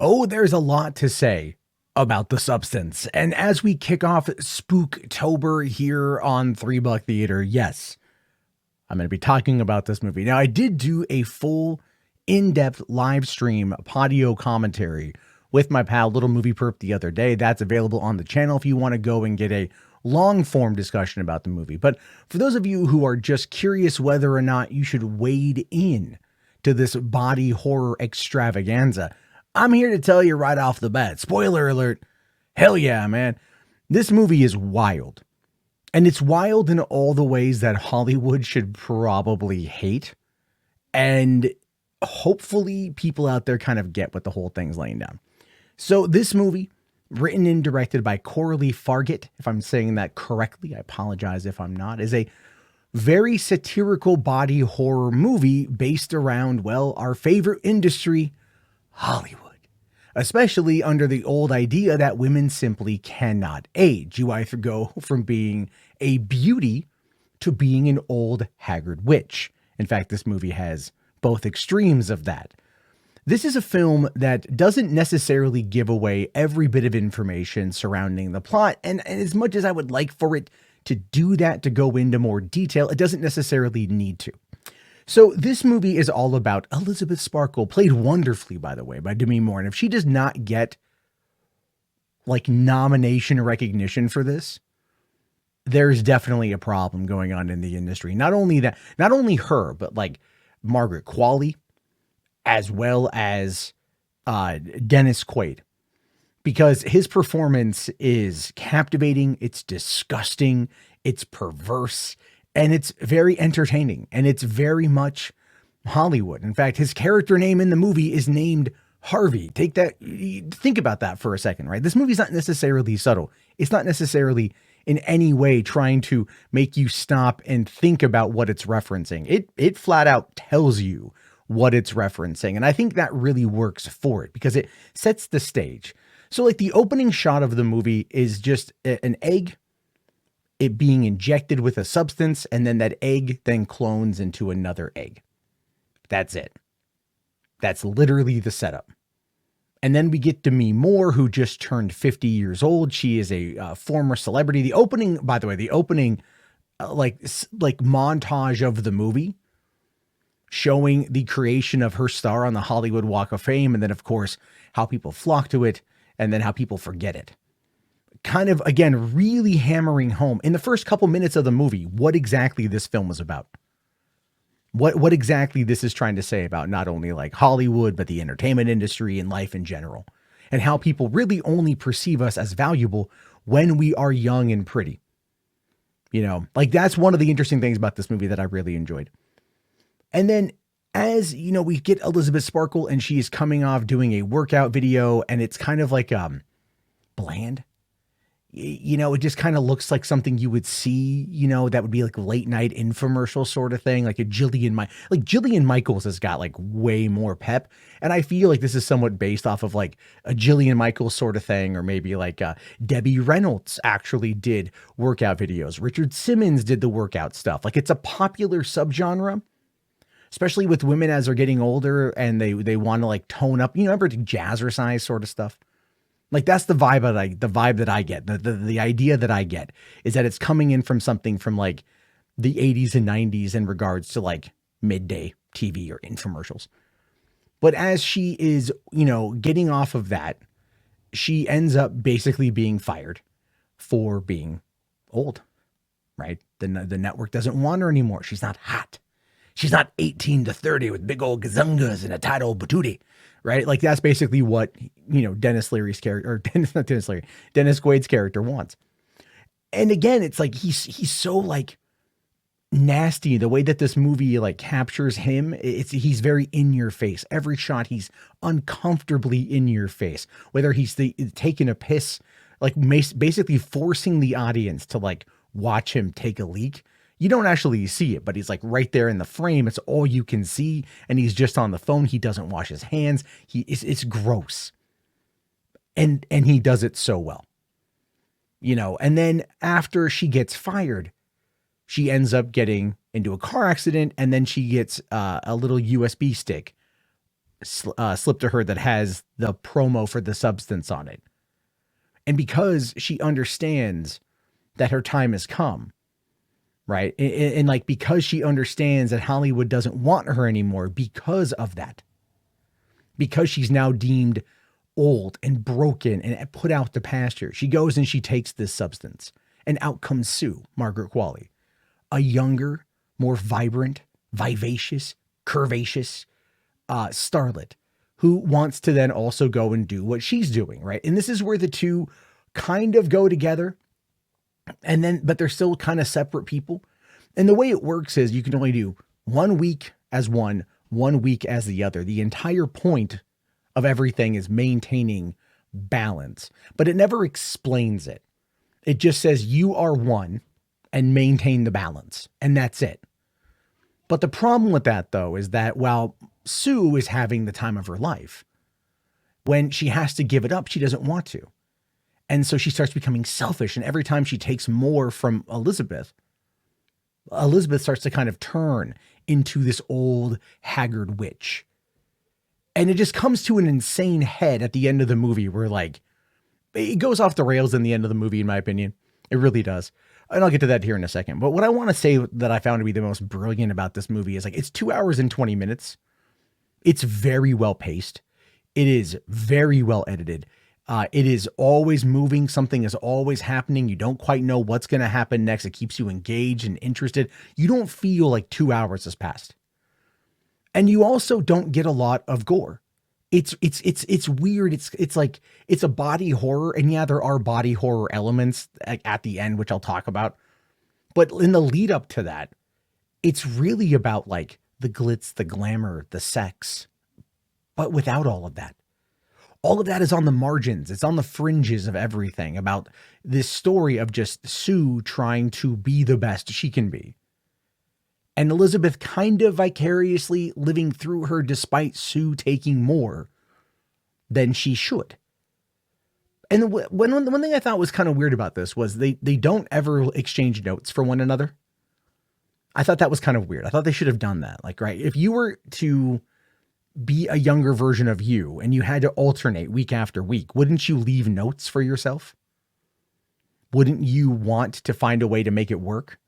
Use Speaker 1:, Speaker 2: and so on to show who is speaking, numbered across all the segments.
Speaker 1: Oh, there's a lot to say about The Substance. And as we kick off Spooktober here on 3 Buck Theater, yes, I'm going to be talking about this movie. Now, I did do a full in-depth live stream patio commentary with my pal Little Movie Perp the other day. That's available on the channel if you want to go and get a long-form discussion about the movie. But for those of you who are just curious whether or not you should wade in to this body horror extravaganza, I'm here to tell you right off the bat, spoiler alert, hell yeah, man. This movie is wild. And it's wild in all the ways that Hollywood should probably hate. And hopefully people out there kind of get what the whole thing's laying down. So this movie, written and directed by Coralie Fargeat, if I'm saying that correctly, I apologize if I'm not, is a very satirical body horror movie based around, well, our favorite industry, Hollywood. Especially under the old idea that women simply cannot age. You either go from being a beauty to being an old, haggard witch. In fact, this movie has both extremes of that. This is a film that doesn't necessarily give away every bit of information surrounding the plot. And as much as I would like for it to do that, to go into more detail, it doesn't necessarily need to. So this movie is all about Elizabeth Sparkle, played wonderfully, by the way, by Demi Moore. And if she does not get like nomination recognition for this, there's definitely a problem going on in the industry. Not only that, not only her, but like Margaret Qualley, as well as Dennis Quaid, because his performance is captivating. It's disgusting. It's perverse. And it's very entertaining, and it's very much Hollywood. In fact, his character name in the movie is named Harvey. Think about that for a second, right? This movie's not necessarily subtle. It's not necessarily in any way trying to make you stop and think about what it's referencing. It flat out tells you what it's referencing. And I think that really works for it because it sets the stage. So like the opening shot of the movie is just an egg, it being injected with a substance, and then that egg then clones into another egg. That's it. That's literally the setup. And then we get Demi Moore, who just turned 50 years old. She is a former celebrity. The opening, by the way, like montage of the movie showing the creation of her star on the Hollywood Walk of Fame. And then of course, how people flock to it and then how people forget it. Kind of, again, really hammering home in the first couple minutes of the movie what exactly this film was about. What exactly this is trying to say about not only like Hollywood, but the entertainment industry and life in general. And how people really only perceive us as valuable when we are young and pretty. You know, like that's one of the interesting things about this movie that I really enjoyed. And then as, you know, we get Elizabeth Sparkle and she is coming off doing a workout video and it's kind of like bland. You know, it just kind of looks like something you would see, you know, that would be like a late night infomercial sort of thing, like a Jillian Michaels has got like way more pep. And I feel like this is somewhat based off of like a Jillian Michaels sort of thing, or maybe like Debbie Reynolds actually did workout videos. Richard Simmons did the workout stuff. Like it's a popular subgenre, especially with women as they're getting older and they want to like tone up, you know, remember jazzercise sort of stuff. Like that's the vibe that I get. The idea that I get is that it's coming in from something from like the 80s and 90s in regards to like midday TV or infomercials. But as she is, you know, getting off of that, she ends up basically being fired for being old, right? The network doesn't want her anymore. She's not hot. She's not 18 to 30 with big old gazungas and a tight old patootie. Right? Like that's basically what, you know, Dennis Quaid's character wants. And again, it's like, he's so like nasty. The way that this movie like captures him, he's very in your face. Every shot, he's uncomfortably in your face, whether he's taking a piss, like basically forcing the audience to like watch him take a leak. You don't actually see it, but he's like right there in the frame. It's all you can see. And he's just on the phone. He doesn't wash his hands. It's gross. And he does it so well, you know, and then after she gets fired, she ends up getting into a car accident. And then she gets a little USB stick slipped to her that has the promo for the substance on it. And because she understands that her time has come, right? And like, because she understands that Hollywood doesn't want her anymore because of that, because she's now deemed old and broken and put out to pasture, she goes and she takes this substance, and out comes Sue, Margaret Qualley, a younger, more vibrant, vivacious, curvaceous starlet who wants to then also go and do what she's doing, right? And this is where the two kind of go together, and then, but they're still kind of separate people. And the way it works is you can only do 1 week as one week as the other. The entire point of everything is maintaining balance, but it never explains it. It just says you are one and maintain the balance, and that's it. But the problem with that, though, is that while Sue is having the time of her life, when she has to give it up, she doesn't want to. And so she starts becoming selfish. And every time she takes more from Elizabeth, Elizabeth starts to kind of turn into this old, haggard witch. And it just comes to an insane head at the end of the movie where, like, it goes off the rails in the end of the movie, in my opinion. It really does. And I'll get to that here in a second. But what I want to say that I found to be the most brilliant about this movie is, like, it's 2 hours and 20 minutes. It's very well paced. It is very well edited. It is always moving. Something is always happening. You don't quite know what's going to happen next. It keeps you engaged and interested. You don't feel like 2 hours has passed. And you also don't get a lot of gore. It's weird. It's like, it's a body horror. And yeah, there are body horror elements at the end, which I'll talk about. But in the lead up to that, it's really about, like, the glitz, the glamour, the sex, but without all of that. All of that is on the margins. It's on the fringes of everything about this story of just Sue trying to be the best she can be. And Elizabeth kind of vicariously living through her despite Sue taking more than she should. And one thing I thought was kind of weird about this was they don't ever exchange notes for one another. I thought that was kind of weird. I thought they should have done that. Like, right, if you were to be a younger version of you and you had to alternate week after week, wouldn't you leave notes for yourself? Wouldn't you want to find a way to make it work?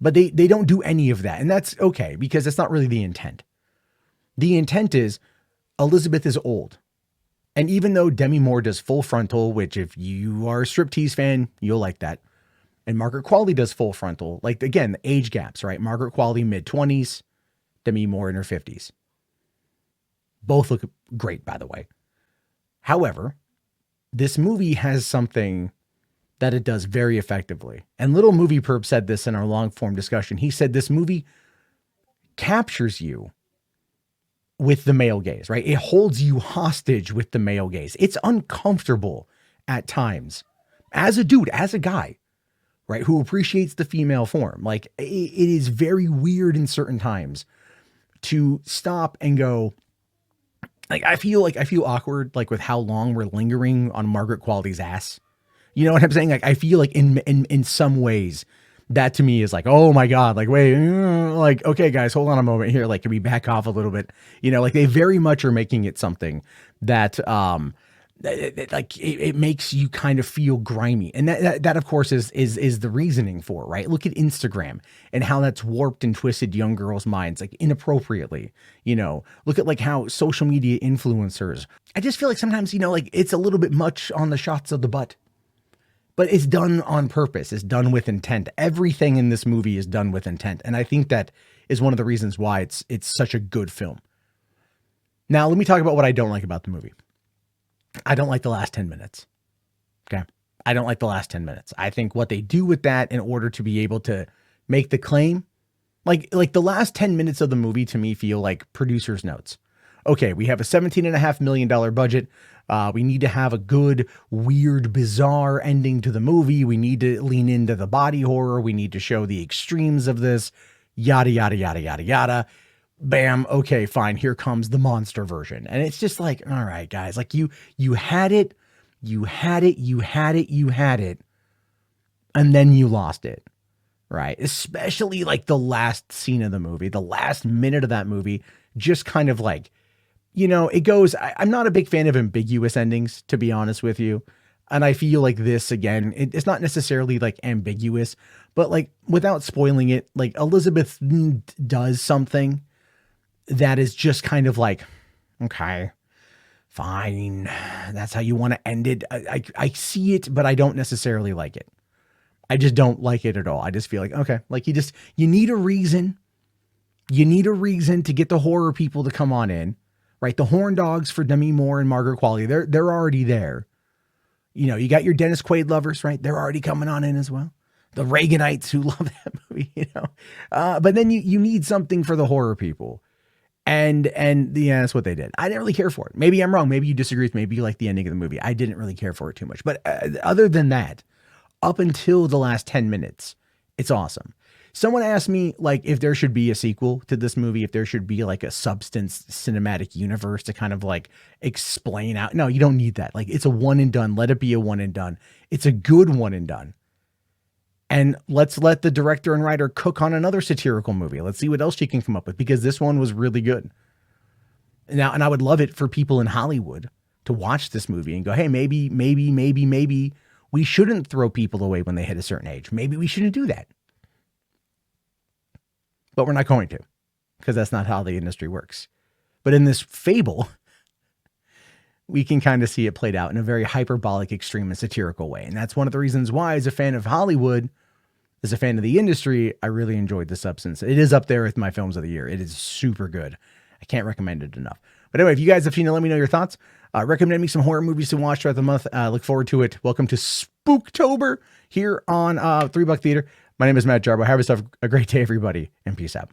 Speaker 1: But they don't do any of that. And that's okay, because that's not really the intent. The intent is Elizabeth is old. And even though Demi Moore does Full Frontal, which if you are a striptease fan, you'll like that. And Margaret Qualley does Full Frontal. Like, again, the age gaps, right? Margaret Qualley mid-20s, Demi Moore in her 50s. Both look great, by the way. However, this movie has something that it does very effectively. And Little Movie Perp said this in our long form discussion. He said this movie captures you with the male gaze, right? It holds you hostage with the male gaze. It's uncomfortable at times as a dude, as a guy, right, who appreciates the female form. Like, it is very weird in certain times to stop and go, like, I feel awkward, like, with how long we're lingering on Margaret Qualley's ass. You know what I'm saying? Like, I feel like in some ways that to me is like, oh my God, like, wait, like, okay, guys, hold on a moment here. Like, can we back off a little bit? You know, like, they very much are making it something that, it makes you kind of feel grimy. And that of course is the reasoning for, right? Look at Instagram and how that's warped and twisted young girls' minds, like, inappropriately. You know, look at, like, how social media influencers, I just feel like sometimes, you know, like, it's a little bit much on the shots of the butt. But it's done on purpose. It's done with intent. Everything in this movie is done with intent. And I think that is one of the reasons why it's such a good film. Now, let me talk about what I don't like about the movie. I don't like the last 10 minutes. Okay. I don't like the last 10 minutes. I think what they do with that in order to be able to make the claim, like the last 10 minutes of the movie to me feel like producer's notes. Okay, we have a $17.5 million budget. We need to have a good, weird, bizarre ending to the movie. We need to lean into the body horror. We need to show the extremes of this, yada, yada, yada, yada, yada. Bam. Okay, fine. Here comes the monster version. And it's just like, all right, guys, like, you had it, and then you lost it, right? Especially, like, the last scene of the movie, the last minute of that movie, just kind of like you know, it goes, I'm not a big fan of ambiguous endings, to be honest with you. And I feel like this, again, it's not necessarily like ambiguous, but like without spoiling it, like Elizabeth does something that is just kind of like, okay, fine. That's how you want to end it. I see it, but I don't necessarily like it. I just don't like it at all. I just feel like, okay, like you need a reason. You need a reason to get the horror people to come on in, right? The horn dogs for Demi Moore and Margaret Qualley, they're already there. You know, you got your Dennis Quaid lovers, right? They're already coming on in as well. The Reaganites who love that movie, you know. But then you need something for the horror people. And yeah, that's what they did. I didn't really care for it. Maybe I'm wrong. Maybe you disagree with me. Maybe you like the ending of the movie. I didn't really care for it too much. But other than that, up until the last 10 minutes, it's awesome. Someone asked me like if there should be a sequel to this movie, if there should be like a substance cinematic universe to kind of like explain out. No, you don't need that. Like it's a one and done. Let it be a one and done. It's a good one and done. And let's let the director and writer cook on another satirical movie. Let's see what else she can come up with, because this one was really good. Now, and I would love it for people in Hollywood to watch this movie and go, hey, maybe we shouldn't throw people away when they hit a certain age. Maybe we shouldn't do that. But we're not going to, because that's not how the industry works. But in this fable, we can kind of see it played out in a very hyperbolic, extreme, and satirical way. And that's one of the reasons why, as a fan of Hollywood, as a fan of the industry, I really enjoyed The Substance. It is up there with my films of the year. It is super good. I can't recommend it enough. But anyway, if you guys have seen it, let me know your thoughts. Recommend me some horror movies to watch throughout the month. Look forward to it. Welcome to Spooktober here on $3 Theater. My name is Matt Jarbo. Have yourself a great day, everybody, and peace out.